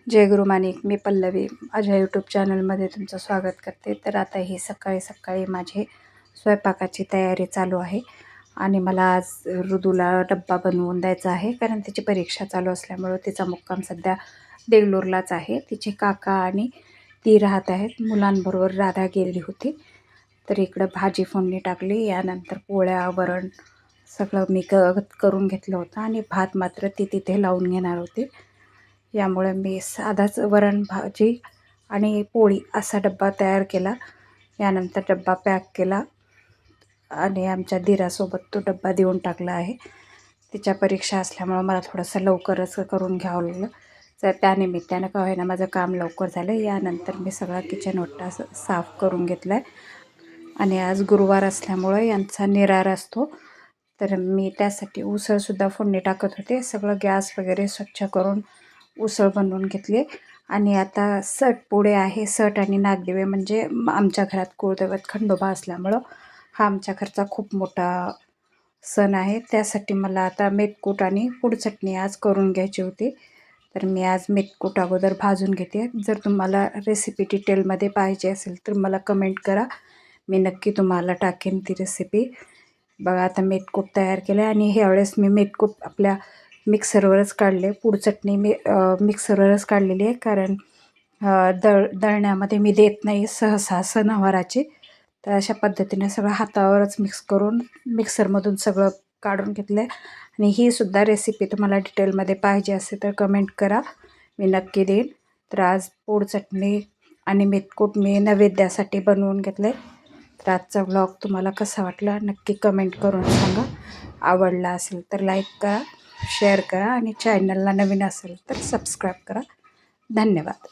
जय गुरु माणिक, मी पल्लवी माझ्या यूट्यूब चॅनलमध्ये तुमचं स्वागत करते. तर आता ही सकाळी सकाळी माझी स्वयंपाकाची तयारी चालू आहे आणि मला आज ऋदूला डब्बा बनवून द्यायचा आहे, कारण तिची परीक्षा चालू असल्यामुळं तिचा मुक्काम सध्या देगलूरलाच आहे. तिचे काका आणि ती राहत आहेत. मुलांबरोबर राधा गेली होती. तर इकडं भाजी फोडणी टाकली, यानंतर पोळ्या वरण सगळं मी करून घेतलं होतं आणि भात मात्र ती तिथे लावून घेणार होती. यामुळे मी साधाच वरण भाजी आणि पोळी असा डब्बा तयार केला. यानंतर डब्बा पॅक केला आणि आमच्या दिरासोबत तो डब्बा देऊन टाकला आहे. तिच्या परीक्षा असल्यामुळं मला थोडंसं लवकरच करून घ्यावं लागलं. तर त्यानिमित्तानं का होईना माझं काम लवकर झालं. यानंतर मी सगळा किचन ओटा साफ करून घेतला आहे आणि आज गुरुवार असल्यामुळं यांचा निरार असतो. तर मी त्यासाठी उसळसुद्धा फोडणी टाकत होते. सगळं गॅस वगैरे स्वच्छ करून उसळ बनवून घेतली आणि आता सटपुडे आहे. सट आणि नागदेवे म्हणजे आमच्या घरात कुळदैवत खंडोबा असल्यामुळं हा आमच्या घरचा खूप मोठा सण आहे. त्यासाठी मला आता मेथकूट आणि पुड चटणी आज करून घ्यायची होती. तर मी आज मेथकूट अगोदर भाजून घेते. जर तुम्हाला रेसिपी डिटेलमध्ये पाहिजे असेल तर मला कमेंट करा, मी नक्की तुम्हाला टाकेन ती रेसिपी. बघा आता मेथकूट तयार केलं आहे आणि ह्यावेळेस मी मेथकूट आपल्या मिक्सरवरच काढले. पुड चटणी मी मिक्सरवरच काढलेली आहे, कारण दळण्यामध्ये मी देत नाही सहसा सणावाराची. तर अशा पद्धतीने सगळं हातावरच मिक्स करून मिक्सरमधून सगळं काढून घेतलं आहे. आणि ही सुद्धा रेसिपी तुम्हाला डिटेलमध्ये पाहिजे असेल तर कमेंट करा, मी नक्की देईन. तर आज पुड चटणी आणि मेथकूट मी नैवेद्यासाठी बनवून घेतलं आहे. तर आजचा व्लॉग तुम्हाला कसा वाटला नक्की कमेंट करून सांगा. आवडला असेल तर लाईक करा, शेअर करा आणि चॅनलला नवीन असेल तर सबस्क्राईब करा. धन्यवाद.